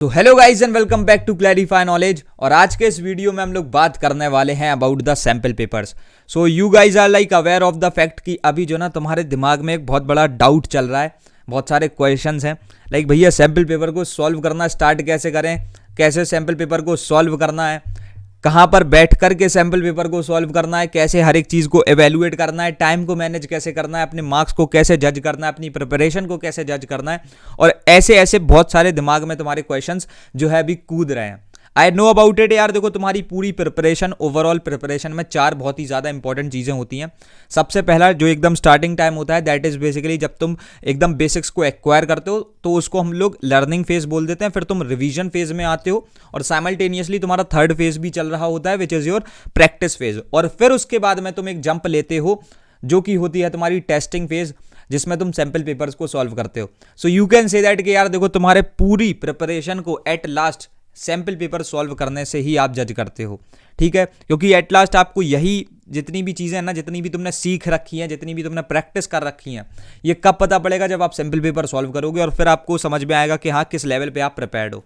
तो hello guys and welcome back to clarify knowledge. और आज के इस वीडियो में हम लोग बात करने वाले हैं about the sample papers. So you guys are like aware of the fact कि अभी जो ना तुम्हारे दिमाग में एक बहुत बड़ा डाउट चल रहा है, बहुत सारे क्वेश्चंस हैं लाइक भैया सैंपल पेपर को सॉल्व करना स्टार्ट कैसे करें, कैसे सैंपल पेपर को सॉल्व करना है, कहाँ पर बैठ कर के सैंपल पेपर को सॉल्व करना है, कैसे हर एक चीज़ को एवेल्युएट करना है, टाइम को मैनेज कैसे करना है, अपने मार्क्स को कैसे जज करना है, अपनी प्रिपरेशन को कैसे जज करना है। और ऐसे ऐसे बहुत सारे दिमाग में तुम्हारे क्वेश्चंस जो है अभी कूद रहे हैं। आई नो अबाउट इट यार। देखो तुम्हारी पूरी प्रिपरेशन, ओवरऑल प्रिपरेशन में 4 बहुत ही ज़्यादा इंपॉर्टेंट चीज़ें होती हैं। सबसे पहला जो एकदम स्टार्टिंग टाइम होता है दैट इज़ बेसिकली जब तुम एकदम बेसिक्स को एक्वायर करते हो तो उसको हम लोग लर्निंग फेज बोल देते हैं। फिर तुम रिवीजन फेज में आते हो और साइमल्टेनियसली तुम्हारा थर्ड फेज भी चल रहा होता है which is your practice phase. और फिर उसके बाद में तुम एक जंप लेते हो जो कि होती है तुम्हारी टेस्टिंग फेज, जिसमें तुम सैंपल पेपर्स को सॉल्व करते हो। सो यू कैन से दैट कि यार देखो तुम्हारे पूरी प्रिपरेशन को at last sample paper solve करने से ही आप जज करते हो, ठीक है। क्योंकि एट लास्ट आपको यही जितनी भी चीज़ें हैं ना, जितनी भी तुमने सीख रखी हैं, जितनी भी तुमने प्रैक्टिस कर रखी हैं, ये कब पता पड़ेगा जब आप सैंपल पेपर सॉल्व करोगे और फिर आपको समझ में आएगा कि हाँ किस लेवल पे आप प्रिपेयर्ड हो।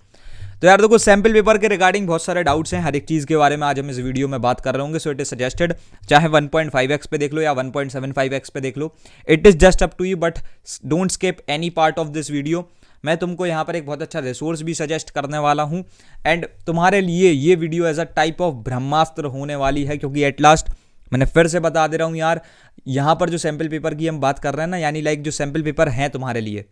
तो यार देखो सैंपल पेपर के रिगार्डिंग बहुत सारे डाउट्स हैं, हर एक चीज़ के बारे में आज हम इस वीडियो में बात कर रहे होंगे। सो इट इज सजेस्टेड चाहे 1.5x पे देख लो या 1.75x पे देख लो, it is just up to you, but don't skip any part of this video. मैं तुमको यहाँ पर एक बहुत अच्छा रिसोर्स भी सजेस्ट करने वाला हूँ एंड तुम्हारे लिए ये video as a type of brahmastra होने वाली है। क्योंकि एट लास्ट मैंने फिर से बता दे रहा हूँ यार, यहाँ पर जो सैंपल पेपर की हम बात कर रहे हैं ना, यानी लाइक जो सैंपल पेपर हैं तुम्हारे लिए,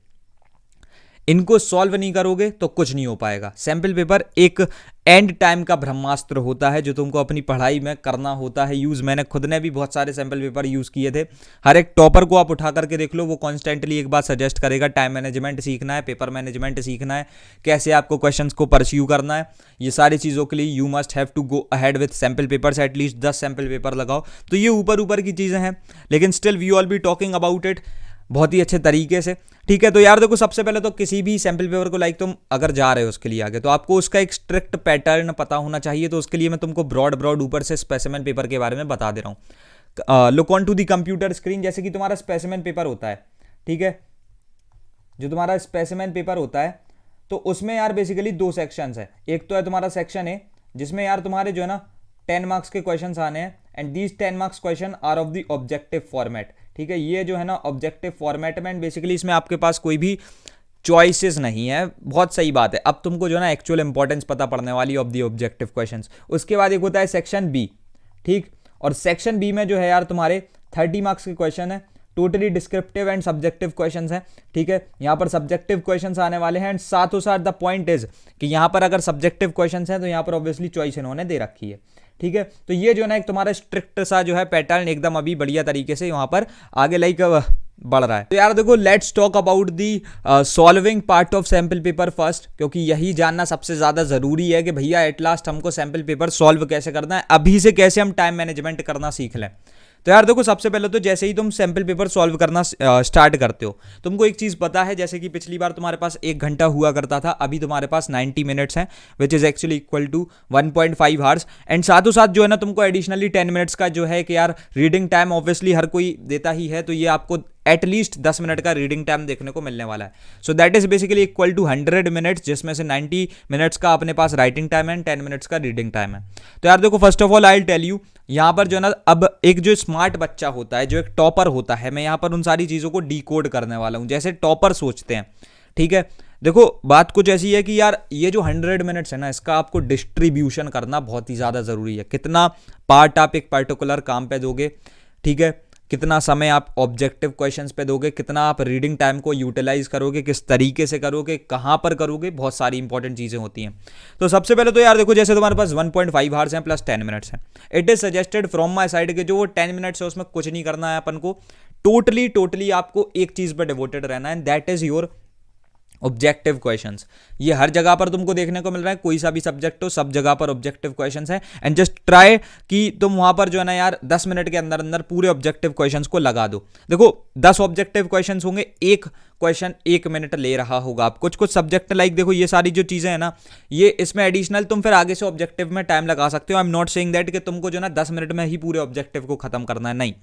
इनको सॉल्व नहीं करोगे तो कुछ नहीं हो पाएगा। सैंपल पेपर एक एंड टाइम का ब्रह्मास्त्र होता है जो तुमको अपनी पढ़ाई में करना होता है यूज़। मैंने खुद ने भी बहुत सारे सैंपल पेपर यूज़ किए थे। हर एक टॉपर को आप उठा करके देख लो, वो कॉन्स्टेंटली एक बात सजेस्ट करेगा, टाइम मैनेजमेंट सीखना है, पेपर मैनेजमेंट सीखना है, कैसे आपको क्वेश्चंस को परस्यू करना है। ये सारी चीज़ों के लिए you must have to go ahead with sample papers, at least 10 sample paper लगाओ। तो ये ऊपर ऊपर की चीज़ें हैं, लेकिन still we all be talking about it बहुत ही अच्छे तरीके से, ठीक है। तो यार देखो सबसे पहले तो किसी भी सैंपल पेपर को लाइक तुम अगर जा रहे हो उसके लिए आगे, तो आपको उसका एक स्ट्रिक्ट पैटर्न पता होना चाहिए। तो उसके लिए मैं तुमको ब्रॉड ऊपर से स्पेसिमेन पेपर के बारे में बता दे रहा हूँ। Look on to the computer screen. जैसे कि तुम्हारा स्पेसिमेन पेपर होता है, ठीक है, जो तुम्हारा स्पेसिमेन पेपर होता है तो उसमें यार बेसिकली 2 सेक्शंस है। एक तो है तुम्हारा सेक्शन ए, जिसमें यार तुम्हारे जो है ना 10 मार्क्स के क्वेश्चन आने हैं and these 10 marks question are of the objective format, ठीक है। ये जो है ना ऑब्जेक्टिव फॉर्मेट में, एंड बेसिकली इसमें आपके पास कोई भी चॉइसेस नहीं है। बहुत सही बात है। अब तुमको जो है ना एक्चुअल इंपॉर्टेंस पता पड़ने वाली ऑफ द ऑब्जेक्टिव क्वेश्चंस। उसके बाद एक होता है सेक्शन बी, ठीक। और सेक्शन बी में जो है यार तुम्हारे 30 मार्क्स के क्वेश्चन है, totally descriptive and subjective questions हैं, ठीक है। यहाँ पर सब्जेक्टिव क्वेश्चंस आने वाले हैं एंड साथों साथ द पॉइंट इज कि यहाँ पर अगर सब्जेक्टिव क्वेश्चंस हैं तो यहाँ पर ऑब्वियसली चॉइस इन्होंने दे रखी है, ठीक है। तो ये जो है ना एक तुम्हारा स्ट्रिक्ट सा जो है पैटर्न एकदम अभी बढ़िया तरीके से वहाँ पर आगे लाइक बढ़ रहा है। तो यार देखो let's talk about the solving part of sample paper first, क्योंकि यही जानना सबसे ज़्यादा ज़रूरी है कि भैया एट लास्ट हमको सैंपल पेपर सॉल्व कैसे करना है, अभी से कैसे हम टाइम मैनेजमेंट करना सीख लें। तो यार देखो सबसे पहले तो जैसे ही तुम सैंपल पेपर सॉल्व करना स्टार्ट करते हो, तुमको एक चीज़ पता है, जैसे कि पिछली बार तुम्हारे पास 1 घंटा हुआ करता था, अभी तुम्हारे पास 90 मिनट्स हैं which is actually equal to 1.5 hours. And साथों साथ जो है ना तुमको एडिशनली 10 मिनट्स का जो है कि यार रीडिंग टाइम ऑब्वियसली हर कोई देता ही है, तो ये आपको एटलीस्ट 10 मिनट का रीडिंग टाइम देखने को मिलने वाला है। So that is basically equal to 100 minutes, जिसमें से 90 मिनट्स का अपने पास राइटिंग टाइम है एंड 10 मिनट्स का रीडिंग टाइम है। तो यार देखो first of all I will tell you, यहाँ पर जो है ना अब एक जो स्मार्ट बच्चा होता है, जो एक टॉपर होता है, मैं यहाँ पर उन सारी चीज़ों को डिकोड करने वाला हूँ जैसे टॉपर सोचते हैं, ठीक है। देखो बात कुछ ऐसी है कि यार ये जो 100 मिनट्स है ना, इसका आपको डिस्ट्रीब्यूशन करना बहुत ही ज़्यादा ज़रूरी है। कितना पार्ट आप एक पर्टिकुलर काम पे दोगे, ठीक है, कितना समय आप ऑब्जेक्टिव क्वेश्चंस पे दोगे, कितना आप रीडिंग टाइम को यूटिलाइज करोगे, किस तरीके से करोगे, कहाँ पर करोगे, बहुत सारी इंपॉर्टेंट चीज़ें होती हैं। तो सबसे पहले तो यार देखो जैसे तुम्हारे पास 1.5 आवर्स हैं प्लस 10 मिनट्स हैं, it is suggested from my side के जो वो 10 मिनट्स है उसमें कुछ नहीं करना है अपन को, टोटली आपको एक चीज़ पर डिवोटेड रहना है, that is your objective questions. ये हर जगह पर तुमको देखने को मिल रहा है, कोई सा भी सब्जेक्ट हो सब जगह पर ऑब्जेक्टिव क्वेश्चंस है एंड जस्ट ट्राई कि तुम वहां पर जो है ना यार 10 मिनट के अंदर अंदर पूरे ऑब्जेक्टिव क्वेश्चंस को लगा दो। देखो 10 ऑब्जेक्टिव क्वेश्चंस होंगे, एक क्वेश्चन 1 मिनट ले रहा होगा। आप कुछ कुछ सब्जेक्ट लाइक देखो ये सारी जो चीज़ें हैं ना, ये इसमें एडिशनल तुम फिर आगे से ऑब्जेक्टिव में टाइम लगा सकते हो। I am not saying that कि तुमको जो ना 10 मिनट में ही पूरे ऑब्जेक्टिव को खत्म करना है, नहीं,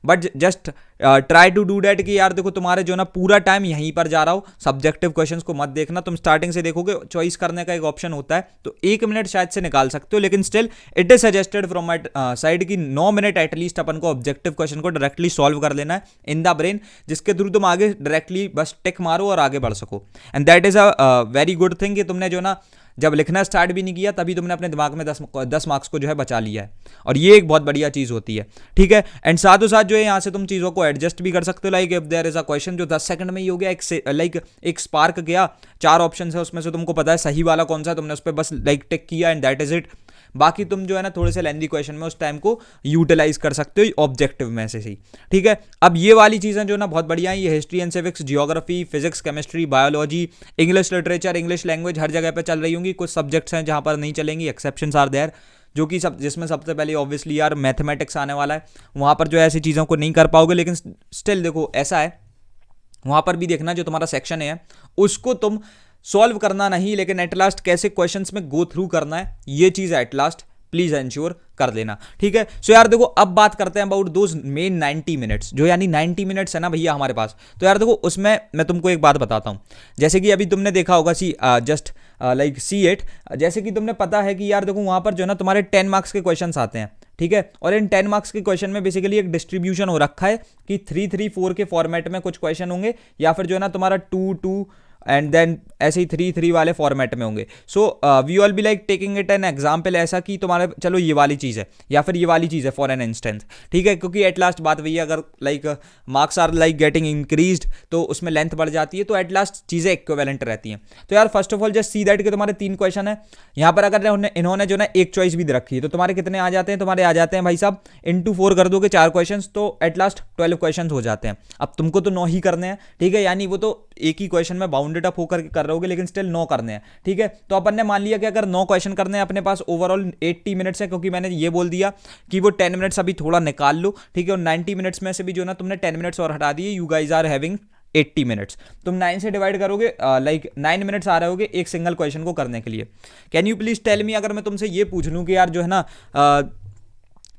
but just try to do that कि यार देखो तुम्हारे जो ना पूरा टाइम यहीं पर जा रहा हो। सब्जेक्टिव क्वेश्चंस को मत देखना, तुम स्टार्टिंग से देखोगे चॉइस करने का एक ऑप्शन होता है तो 1 मिनट शायद से निकाल सकते हो, लेकिन still it is suggested from my side कि 9 मिनट एटलीस्ट अपन को ऑब्जेक्टिव क्वेश्चन को डायरेक्टली सॉल्व कर लेना है इन द ब्रेन, जिसके थ्रू तुम आगे डायरेक्टली बस टिक मारो और आगे बढ़ सको। And that is a very good thing कि तुमने जो ना जब लिखना स्टार्ट भी नहीं किया तभी तुमने अपने दिमाग में 10 मार्क्स को जो है बचा लिया है, और ये एक बहुत बढ़िया चीज़ होती है, ठीक है। एंड साथ जो है यहाँ से तुम चीज़ों को एडजस्ट भी कर सकते हो। Like if there is a question जो 10 सेकंड में ही हो गया, एक स्पार्क गया, 4 ऑप्शन है उसमें से तुमको पता है सही वाला कौन सा है, तुमने उस पर बस लाइक टिक किया एंड दैट इज इट। बाकी तुम जो है ना थोड़े से लेंदी क्वेश्चन में उस टाइम को यूटिलाइज कर सकते हो ऑब्जेक्टिव में से ही, ठीक है। अब ये वाली चीज़ें जो ना बहुत बढ़िया है, ये history and civics, geography, physics, chemistry, biology, English literature, English language हर जगह पे चल रही होंगी। कुछ सब्जेक्ट्स हैं जहाँ पर नहीं चलेंगी, एक्सेप्शंस आर देयर, जो कि सब जिसमें सबसे पहले ऑब्वियसली यार मैथमेटिक्स आने वाला है, वहाँ पर जो है ऐसी चीज़ों को नहीं कर पाओगे। लेकिन स्टिल देखो ऐसा है, वहाँ पर भी देखना जो तुम्हारा सेक्शन है उसको तुम सॉल्व करना नहीं, लेकिन एट लास्ट कैसे क्वेश्चंस में गो थ्रू करना है ये चीज़ एट लास्ट प्लीज एंश्योर कर लेना, ठीक है। सो यार देखो अब बात करते हैं अबाउट दोज मेन 90 मिनट्स, जो यानी 90 मिनट्स है ना भैया हमारे पास। तो यार देखो उसमें मैं तुमको एक बात बताता हूँ, जैसे कि अभी तुमने देखा होगा जस्ट लाइक C8, जैसे कि तुमने पता है कि यार देखो वहाँ पर जो ना तुम्हारे 10 मार्क्स के क्वेश्चन आते हैं, ठीक है। और इन 10 मार्क्स के क्वेश्चन में बेसिकली एक डिस्ट्रीब्यूशन हो रखा है कि 3-3-4 के फॉर्मेट में कुछ क्वेश्चन होंगे, या फिर जो है ना तुम्हारा 2-2 एंड देन ऐसे ही 3-3 वाले फॉर्मेट में होंगे। So we all be like taking it an example, ऐसा कि तुम्हारे चलो ये वाली चीज़ है या फिर ये वाली चीज़ है फॉर एन इंस्टेंस, ठीक है। क्योंकि एट लास्ट बात वही है, अगर like marks are like getting increased तो उसमें लेंथ बढ़ जाती है, तो एट लास्ट चीज़ें इक्विवेलेंट रहती हैं। तो यार first of all just see that के तुम्हारे 3 क्वेश्चन है यहाँ पर, अगर इन्होंने जो ना एक चॉइस भी दे रखी है तो तुम्हारे कितने आ जाते हैं, तुम्हारे आ जाते हैं भाई साहब इंटू 4 कर दोगे 4 क्वेश्चन, तो एट लास्ट 12 क्वेश्चन हो जाते हैं। अब तुमको तो 9 ही करने हैं, ठीक है, यानी वो तो एक ही क्वेश्चन में बाउंडेड अप होकर कर रहोगे, लेकिन स्टिल 9 करने हैं, ठीक है। तो अपन ने मान लिया कि अगर 9 क्वेश्चन करने हैं अपने पास ओवरऑल 80 मिनट्स है, क्योंकि मैंने ये बोल दिया कि वो 10 मिनट्स अभी थोड़ा निकाल लो, ठीक है। और 90 मिनट्स में से भी जो ना तुमने 10 मिनट्स और हटा दिए, you guys are having 80 minutes. तुम 9 से डिवाइड करोगे, लाइक 9 मिनट्स आ रहे होगे एक सिंगल क्वेश्चन को करने के लिए। Can you please tell me, अगर मैं तुमसे ये पूछ लूँ कि यार जो है ना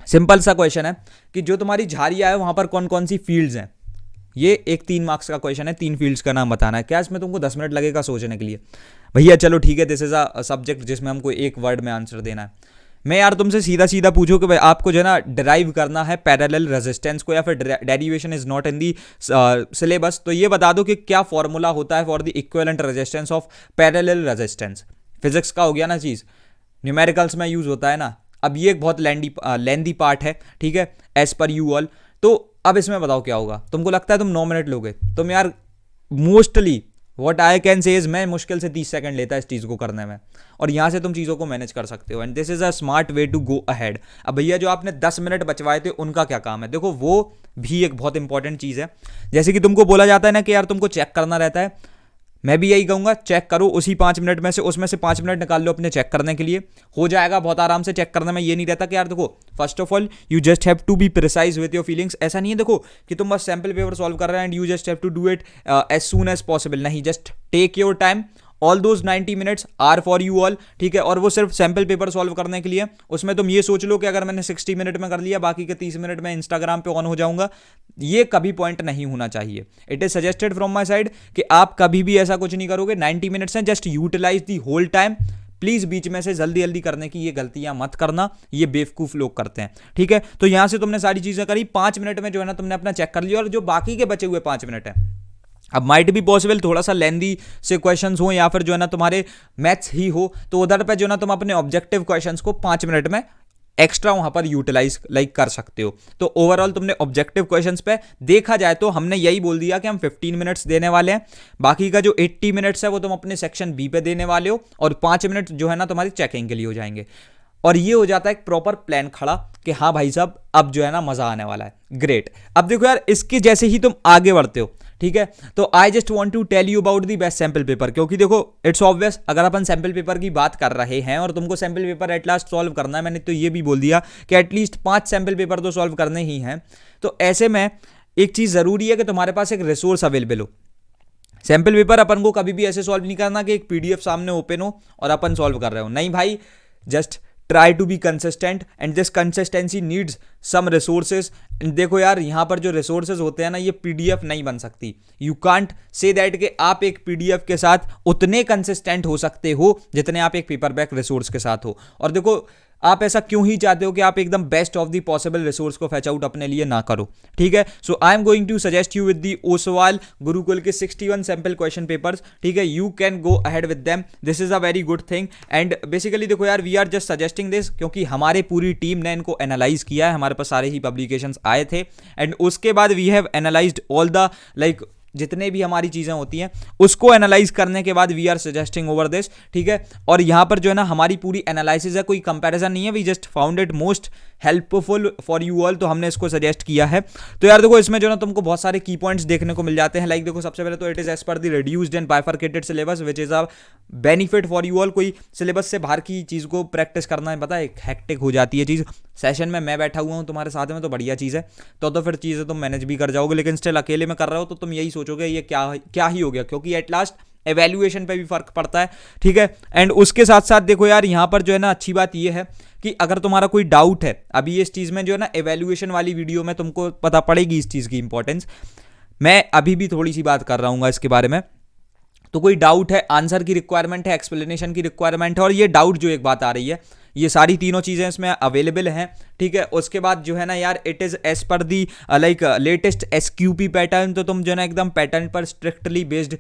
सिंपल सा क्वेश्चन है कि जो तुम्हारी झारिया है वहां पर कौन कौन सी फील्ड्स हैं, ये एक 3 मार्क्स का क्वेश्चन है, 3 फील्ड्स का नाम बताना है, क्या इसमें तुमको 10 मिनट लगेगा सोचने के लिए? भैया चलो ठीक है, दिस इज अ सब्जेक्ट जिसमें हमको एक वर्ड में आंसर देना है। मैं यार तुमसे सीधा सीधा पूछूं कि भाई आपको जो है ना डिराइव करना है पैरेलल रेजिस्टेंस को, या फिर derivation is not in the syllabus, तो ये बता दो कि क्या फॉर्मूला होता है for the equivalent resistance of parallel resistance. Physics का हो गया ना चीज़, न्यूमेरिकल्स में यूज होता है ना। अब ये एक बहुत लेंदी पार्ट है, ठीक है, एज पर यू ऑल। तो अब इसमें बताओ क्या होगा, तुमको लगता है तुम 9 मिनट लोगे? तुम यार mostly what I can say is मैं मुश्किल से 30 सेकंड लेता है इस चीज़ को करने में, और यहाँ से तुम चीज़ों को मैनेज कर सकते हो, and this is a smart way to go ahead. अब भैया जो आपने 10 मिनट बचवाए थे उनका क्या काम है? देखो वो भी एक बहुत इंपॉर्टेंट चीज़ है। जैसे कि तुमको बोला जाता है ना कि यार तुमको चेक करना रहता है, मैं भी यही कहूँगा, चेक करो उसी 5 मिनट में से, उसमें से 5 मिनट निकाल लो अपने चेक करने के लिए, हो जाएगा बहुत आराम से चेक करने में। ये नहीं रहता कि यार देखो first of all you just have to be precise with your feelings, ऐसा नहीं है देखो कि तुम बस सैम्पल पेपर सॉल्व कर रहे हैं and you just have to do it as soon as possible, नहीं, just take your time, all those 90 minutes are for you all, ठीक है। और वो सिर्फ सैम्पल पेपर सॉल्व करने के लिए, उसमें तुम ये सोच लो कि अगर मैंने 60 मिनट में कर लिया बाकी के 30 मिनट में इंस्टाग्राम पे ऑन हो जाऊंगा, ये कभी पॉइंट नहीं होना चाहिए। It is suggested from my side कि आप कभी भी ऐसा कुछ नहीं करोगे। 90 मिनट्स हैं, just utilise the whole time. Please बीच में से जल्दी जल्दी करने की ये गलतियां मत करना, ये बेवकूफ लोग करते हैं, ठीक है। तो यहां से तुमने सारी चीजें करी, 5 मिनट में जो है ना तुमने अपना चेक कर लिया, और जो बाकी के बचे हुए 5 मिनट है, अब माइट भी पॉसिबल थोड़ा सा लेंदी से क्वेश्चंस हो या फिर जो है ना तुम्हारे मैथ्स ही हो, तो उधर पे जो ना तुम अपने ऑब्जेक्टिव क्वेश्चंस को 5 मिनट में एक्स्ट्रा वहां पर यूटिलाइज लाइक कर सकते हो। तो ओवरऑल तुमने ऑब्जेक्टिव क्वेश्चंस पे देखा जाए तो हमने यही बोल दिया कि हम 15 मिनट्स देने वाले हैं, बाकी का जो 80 मिनट्स है वो तुम अपने सेक्शन बी पे देने वाले हो, और 5 मिनट जो है ना तुम्हारी चेकिंग के लिए हो जाएंगे। और ये हो जाता है एक प्रॉपर प्लान खड़ा कि हाँ भाई साहब अब जो है ना मजा आने वाला है। ग्रेट। अब देखो यार इसके जैसे ही तुम आगे बढ़ते हो, ठीक है, तो I just want to tell you about the best sample paper, क्योंकि देखो इट्स ऑब्वियस अगर अपन सैंपल पेपर की बात कर रहे हैं और तुमको sample paper at last solve करना है, मैंने तो ये भी बोल दिया कि एटलीस्ट 5 सैंपल पेपर तो सॉल्व करने ही हैं, तो ऐसे में एक चीज जरूरी है कि तुम्हारे पास एक रिसोर्स अवेलेबल हो। सैंपल पेपर अपन को कभी भी ऐसे सॉल्व नहीं करना कि एक पीडीएफ सामने ओपन हो और अपन सॉल्व कर रहे हो, नहीं भाई, just try to be consistent and this consistency needs some resources. देखो यार, यहाँ पर जो रिसोर्सेज होते हैं ना, ये पीडीएफ नहीं बन सकती। यू कांट से दैट कि आप एक पीडीएफ के साथ उतने कंसिस्टेंट हो सकते हो जितने आप एक पेपर बैक रिसोर्स के साथ हो। और देखो, आप ऐसा क्यों ही चाहते हो कि आप एकदम best of the possible resource को फैच आउट अपने लिए ना करो, ठीक है। So I am going to suggest you with the Oswaal Gurukul के 61 सैंपल क्वेश्चन पेपर्स, ठीक है। You can go ahead with them, this is a very good thing. And basically देखो यार, we are just suggesting this क्योंकि हमारे पूरी team ने इनको एनालाइज किया है, हमारे पास सारे ही पब्लिकेशंस आए थे एंड उसके बाद we have analysed all the like जितने भी हमारी चीजें होती हैं उसको एनालाइज करने के बाद we are suggesting over this, ठीक है। और यहां पर जो है ना हमारी पूरी एनालिसिस है, कोई कंपैरिजन नहीं है, we just found it most helpful for you all, तो हमने इसको सजेस्ट किया है। तो यार देखो, इसमें जो ना तुमको बहुत सारे की पॉइंट्स देखने को मिल जाते हैं। लाइक देखो, सबसे पहले तो it is as per the reduced and bifurcated syllabus which is a benefit for you all. कोई सिलेबस से बाहर की चीज को प्रैक्टिस करना है, पता है, हेक्टिक हो जाती है चीज। सेशन में मैं बैठा हुआ हूँ तुम्हारे साथ में तो बढ़िया चीज है, तो फिर चीजें तुम मैनेज भी कर जाओगे, लेकिन स्टिल अकेले में कर रहे हो तो तुम यही सोचोगे ये क्या ही हो गया, क्योंकि एट लास्ट एवेल्युएशन पे भी फर्क पड़ता है, ठीक है। एंड उसके साथ साथ देखो यार, यहां पर जो है ना अच्छी बात ये है कि अगर तुम्हारा कोई डाउट है, अभी इस चीज में जो है ना एवेल्युएशन वाली वीडियो में तुमको पता पड़ेगी इस चीज की इंपॉर्टेंस। मैं अभी भी थोड़ी सी बात कर रहा हूँ इसके बारे में। तो कोई डाउट है, आंसर की रिक्वायरमेंट है, एक्सप्लेनेशन की रिक्वायरमेंट है, और ये डाउट जो एक बात आ रही है, ये सारी तीनों चीजें इसमें अवेलेबल हैं, ठीक है। उसके बाद जो है ना यार, it is as per the like latest SQP pattern, तो तुम जो है ना एकदम पैटर्न पर स्ट्रिक्टली बेस्ड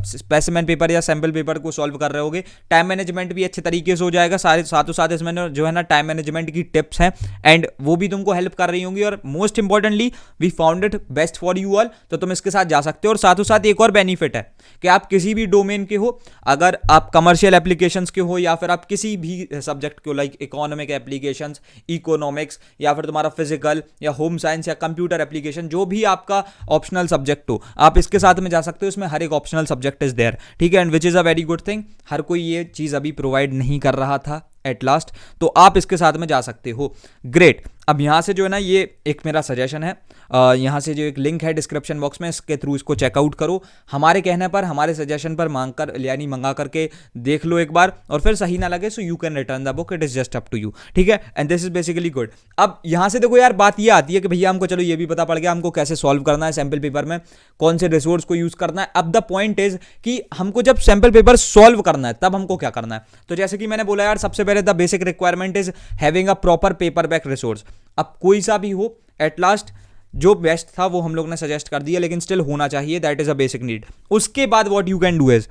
स्पेसिमेन पेपर या सैंपल पेपर को सॉल्व कर रहे होगे। टाइम मैनेजमेंट भी अच्छे तरीके से हो जाएगा, सारे साथों साथ इसमें जो है ना टाइम मैनेजमेंट की टिप्स हैं एंड वो भी तुमको हेल्प कर रही होंगी। और most importantly we found it best for you all, तो तुम इसके साथ जा सकते हो। और साथों साथ एक और बेनिफिट है कि आप किसी भी डोमेन के हो, अगर आप कमर्शियल एप्लीकेशंस के हो या फिर आप किसी भी सब्जेक्ट के हो, लाइक इकोनॉमिक एप्लीकेशंस, इकोनॉमिक्स, या फिर तुम्हारा फिजिकल या होम साइंस या कंप्यूटर एप्लीकेशन, जो भी आपका ऑप्शनल सब्जेक्ट हो, आप इसके साथ में जा सकते हो। इसमें हर एक ऑप्शनल सब्जेक्ट इज देयर, ठीक है, and which is a very good thing. हर कोई ये चीज अभी प्रोवाइड नहीं कर रहा था एट लास्ट, तो आप इसके साथ में जा सकते हो। ग्रेट। अब यहाँ से जो है ना, ये एक मेरा सजेशन है, यहाँ से जो एक लिंक है डिस्क्रिप्शन बॉक्स में, इसके थ्रू इसको चेकआउट करो। हमारे कहने पर, हमारे सजेशन पर मांग कर यानी मंगा करके देख लो एक बार, और फिर सही ना लगे so you can return the book, it is just up to you, ठीक है। And this is basically good. अब यहाँ से देखो यार, बात ये आती है कि भैया हमको चलो ये भी पता पड़ गया हमको कैसे सॉल्व करना है सैंपल पेपर में, कौन से रिसोर्स को यूज करना है। अब द पॉइंट इज कि हमको जब सैंपल पेपर सॉल्व करना है तब हमको क्या करना है। तो जैसे कि मैंने बोला यार, सबसे पहले the basic requirement is having a proper paper back resource. अब कोई सा भी हो, एट लास्ट जो बेस्ट था वो हम लोग ने सजेस्ट कर दिया, लेकिन स्टिल होना चाहिए, that is a basic need. उसके बाद what you can do is,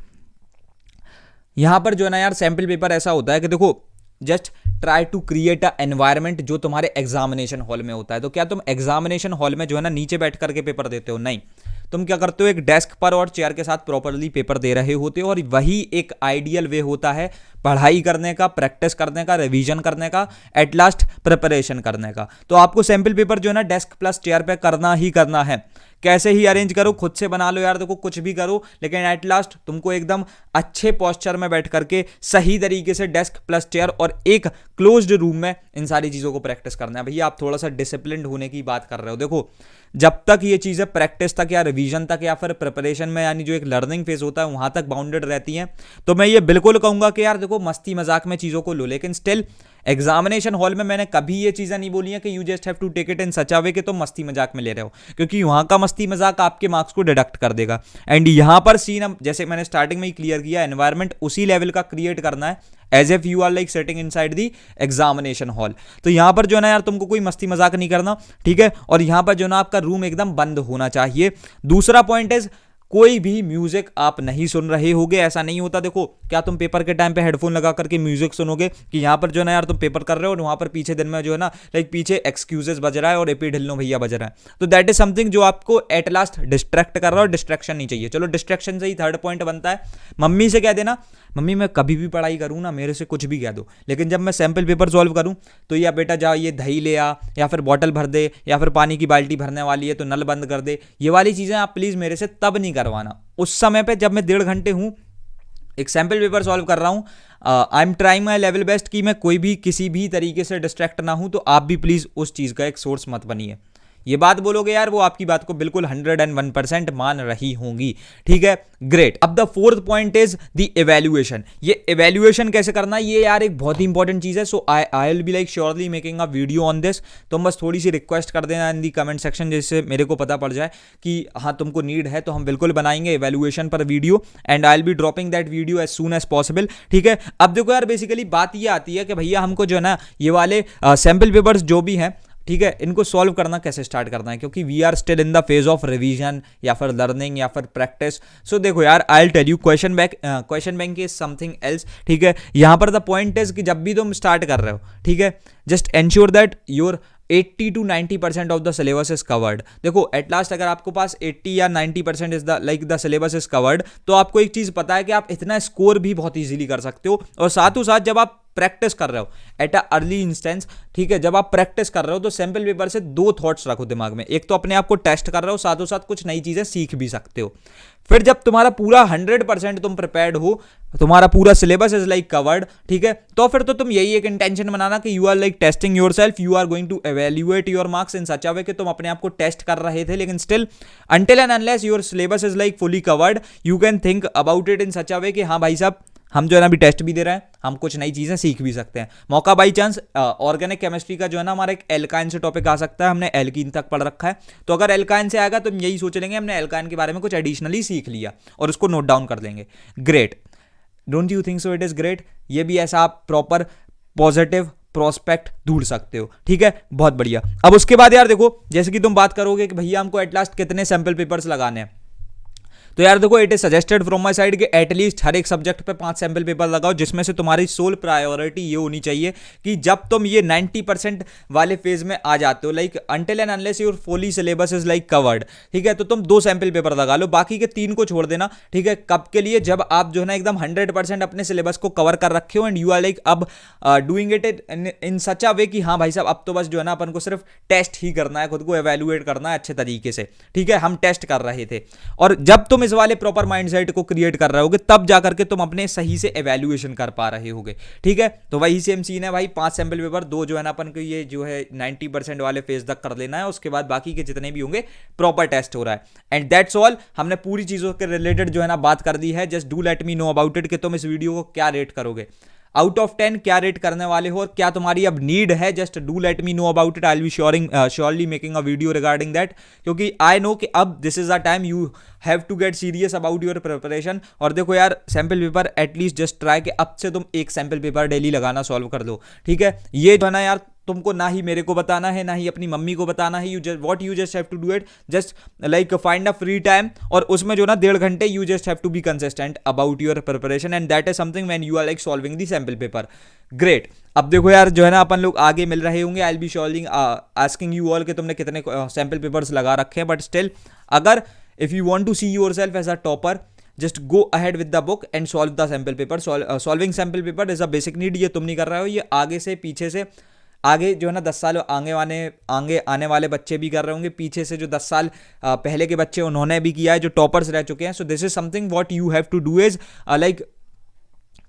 यहां पर जो है ना यार, सैंपल पेपर ऐसा होता है कि देखो, just try to create a environment जो तुम्हारे एग्जामिनेशन हॉल में होता है। तो क्या तुम एग्जामिनेशन हॉल में जो है ना नीचे बैठ करके पेपर देते हो? नहीं, तुम क्या करते हो, एक डेस्क पर और चेयर के साथ प्रॉपरली पेपर दे रहे होते हो, और वही एक आइडियल वे होता है पढ़ाई करने का, प्रैक्टिस करने का, रिवीजन करने का, एट लास्ट प्रिपरेशन करने का। तो आपको सैंपल पेपर जो है ना डेस्क प्लस चेयर पे करना ही करना है। कैसे ही अरेंज करो, खुद से बना लो यार, देखो कुछ भी करो, लेकिन एट लास्ट तुमको एकदम अच्छे पोस्चर में बैठ करके सही तरीके से डेस्क प्लस चेयर और एक क्लोज्ड रूम में इन सारी चीज़ों को प्रैक्टिस करना है। भैया आप थोड़ा सा डिसिप्लिन्ड होने की बात कर रहे हो। देखो, जब तक ये चीज़ें प्रैक्टिस तक या रिवीजन तक या फिर प्रिपरेशन में यानी जो एक लर्निंग फेज होता है वहाँ तक बाउंडेड रहती हैं, तो मैं ये बिल्कुल कहूँगा कि यार देखो, मस्ती मजाक में चीज़ों को लो, लेकिन स्टिल एग्जामिनेशन हॉल में मैंने कभी ये चीज़ें नहीं बोली है कि you just have to take it in such a way कि तुम मस्ती मजाक में ले रहे हो, क्योंकि वहाँ का मस्ती मजाक आपके मार्क्स को डिडक्ट कर देगा। एंड यहाँ पर सीन, जैसे मैंने स्टार्टिंग में ही क्लियर किया, एनवायरमेंट उसी लेवल का क्रिएट करना है as if you are like sitting inside the examination hall. तो यहाँ पर जो है ना यार, तुमको कोई मस्ती मजाक नहीं करना, ठीक है। और यहाँ पर जो है ना आपका रूम एकदम बंद होना चाहिए। दूसरा पॉइंट इज, कोई भी म्यूजिक आप नहीं सुन रहे होगे, ऐसा नहीं होता। देखो, क्या तुम पेपर के टाइम पे हेडफोन लगा करके म्यूजिक सुनोगे कि यहाँ पर जो है ना यार तुम पेपर कर रहे हो और वहाँ पर पीछे दिन में जो है ना लाइक पीछे एक्सक्यूजेस बज रहा है और एपी ढिल्लो भैया बज रहा है, तो दैट इज समथिंग जो आपको एट लास्ट डिस्ट्रैक्ट कर रहा है, और डिस्ट्रैक्शन नहीं चाहिए। चलो, डिस्ट्रैक्शन से ही थर्ड पॉइंट बनता है, मम्मी से कह देना, मम्मी मैं कभी भी पढ़ाई करूँ ना, मेरे से कुछ भी कह दो, लेकिन जब मैं सैंपल पेपर सॉल्व करूँ तो या बेटा जा ये दही ले आ, या फिर बॉटल भर दे, या फिर पानी की बाल्टी भरने वाली है तो नल बंद कर दे। ये वाली चीज़ें आप प्लीज़ मेरे से तब नहीं करवाना। उस समय पे जब मैं 1.5 घंटे हूँ, एक सैंपल पेपर सॉल्व कर रहा हूँ, I am trying my level best कि मैं कोई भी किसी भी तरीके से डिस्ट्रैक्ट ना हूँ, तो आप भी प्लीज़ उस चीज़ का एक सोर्स मत बनिए। ये बात बोलोगे यार, वो आपकी बात को बिल्कुल 101% मान रही होंगी। ठीक है, ग्रेट। अब the fourth point is the evaluation. ये इवैल्यूएशन कैसे करना है, ये यार एक बहुत ही इंपॉर्टेंट चीज है। So I will be like surely making a video on this. तुम बस थोड़ी सी रिक्वेस्ट कर देना इन दी कमेंट सेक्शन, जिससे मेरे को पता पड़ जाए कि हाँ तुमको नीड है, तो हम बिल्कुल बनाएंगे इवैल्यूएशन पर video, and I will be dropping that video as soon as possible. ठीक है, अब देखो यार, बेसिकली बात ये आती है कि भैया हमको जो है ना ये वाले सैंपल पेपर्स जो भी हैं, ठीक है, इनको सॉल्व करना कैसे स्टार्ट करना है, क्योंकि we are still in the phase of revision या फिर लर्निंग या फिर प्रैक्टिस। सो देखो यार, I will tell you question bank is something else. ठीक है, यहां पर द पॉइंट इज कि जब भी तुम स्टार्ट कर रहे हो, ठीक है, just ensure that your 80 to 90% of the syllabus is covered. देखो एट लास्ट अगर आपको पास 80 या 90% is the syllabus is covered, तो आपको एक चीज पता है कि आप इतना स्कोर भी बहुत इजीली कर सकते हो। और साथ जब आप प्रैक्टिस कर रहे हो एट अ अर्ली इंस्टेंस, ठीक है, जब आप प्रैक्टिस कर रहे हो तो सैंपल पेपर से दो थॉट्स रखो दिमाग में। एक तो अपने आप को टेस्ट कर रहे हो, साथ कुछ नई चीजें सीख भी सकते हो। फिर जब तुम्हारा पूरा 100% तुम प्रिपेयर्ड हो, तुम्हारा पूरा सिलेबस इज लाइक कवर्ड, ठीक है, तो फिर तो तुम यही एक इंटेंशन बनाना कि you are like testing yourself, you are going to evaluate your marks in such a way कि तुम अपने आप को टेस्ट कर रहे थे, लेकिन still until and unless your syllabus is like fully covered, you can think about it in such a way कि हाँ भाई साहब, हम जो है ना अभी टेस्ट भी दे रहे हैं, हम कुछ नई चीजें सीख भी सकते हैं। मौका बाई चांस ऑर्गेनिक केमिस्ट्री का जो है ना हमारा एक एल्काइन से टॉपिक आ सकता है, हमने एल्कीन तक पढ़ रखा है, तो अगर एल्काइन से आएगा तो हम यही सोच लेंगे हमने एल्काइन के बारे में कुछ एडिशनली सीख लिया और उसको नोट डाउन कर लेंगे। Great, don't you think so? It is great. ये भी ऐसा आप प्रॉपर पॉजिटिव प्रोस्पेक्ट ढूंढ सकते हो। ठीक है, बहुत बढ़िया। अब उसके बाद यार देखो, जैसे कि तुम बात करोगे कि भैया हमको एट लास्ट कितने सैंपल पेपर्स लगाने हैं, तो यार देखो, it is suggested from my side कि एटलीस्ट हर एक सब्जेक्ट पे 5 सैंपल पेपर लगाओ, जिसमें से तुम्हारी सोल प्रायोरिटी ये होनी चाहिए कि जब तुम ये 90% वाले फेज में आ जाते हो, like until and unless your fully syllabus is like covered, ठीक है, तो तुम 2 सैंपल पेपर लगा लो, बाकी के 3 को छोड़ देना। ठीक है, कब के लिए? जब आप जो है ना एकदम 100% अपने सिलेबस को कवर कर रखे हो एंड यू आर लाइक अब doing it in such a way कि हाँ भाई साहब, अब तो बस जो है ना अपन को सिर्फ टेस्ट ही करना है, खुद को एवेल्युएट करना है अच्छे तरीके से। ठीक है, हम टेस्ट कर रहे थे, और जब तुम इस वाले प्रॉपर माइंडसेट को क्रिएट कर रहे होगे, तब जाकर के तुम अपने सही से एवेल्युएशन कर पा रहे होगे। ठीक है, तो वही सेम सीन है भाई, 5 सैंपल पेपर, 2 जो है ना अपन को ये जो है 90% वाले फेज तक कर लेना है, उसके बाद बाकी के जितने भी होंगे प्रॉपर टेस्ट हो रहा है। एंड दैट्स ऑल, हमने पूरी चीजों के रिलेटेड जो है ना बात कर दी है। Just do let me know about it कि तुम इस वीडियो को क्या रेट करोगे, आउट ऑफ 10 क्या रेट करने वाले हो, और क्या तुम्हारी अब नीड है। Just do let me know about it, I will be surely making a video regarding that, क्योंकि आई नो कि अब this is a time you have to get serious about your preparation. और देखो यार, sample paper at least just try कि अब से तुम एक सैंपल पेपर डेली लगाना सॉल्व कर दो। ठीक है, ये जो है ना यार, तुमको ना ही मेरे को बताना है, ना ही अपनी मम्मी को बताना है। You just have to do it, just like find a free time, और उसमें जो ना 1.5 घंटे you just have to be consistent about your preparation, and that is something when you are like solving the sample paper. Great. अब देखो यार, जो है ना अपन लोग आगे मिल रहे होंगे, I will be surely asking you all कि तुमने कितने सैंपल पेपर्स लगा रखे हैं, बट स्टिल अगर if you want to see yourself as a topper, just go ahead with the book and solve the sample paper. Solving sample paper is a basic need, ये तुम नहीं कर रहे हो, ये आगे से पीछे से आगे जो है ना 10 साल आगे आने वाले बच्चे भी कर रहे होंगे, पीछे से जो 10 साल पहले के बच्चे उन्होंने भी किया है, जो टॉपर्स रह चुके हैं। So this is something what you have to do is like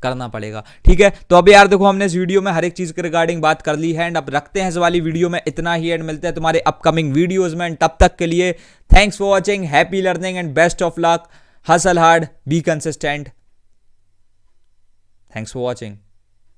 करना पड़ेगा। ठीक है, तो अब यार देखो, हमने इस वीडियो में हर एक चीज के रिगार्डिंग बात कर ली है, एंड अब रखते हैं इस वाली वीडियो में इतना ही, एंड मिलते हैं तुम्हारे अपकमिंग वीडियोज में। तब तक के लिए thanks for watching, happy learning and best of luck, hustle hard, be consistent. Thanks for watching.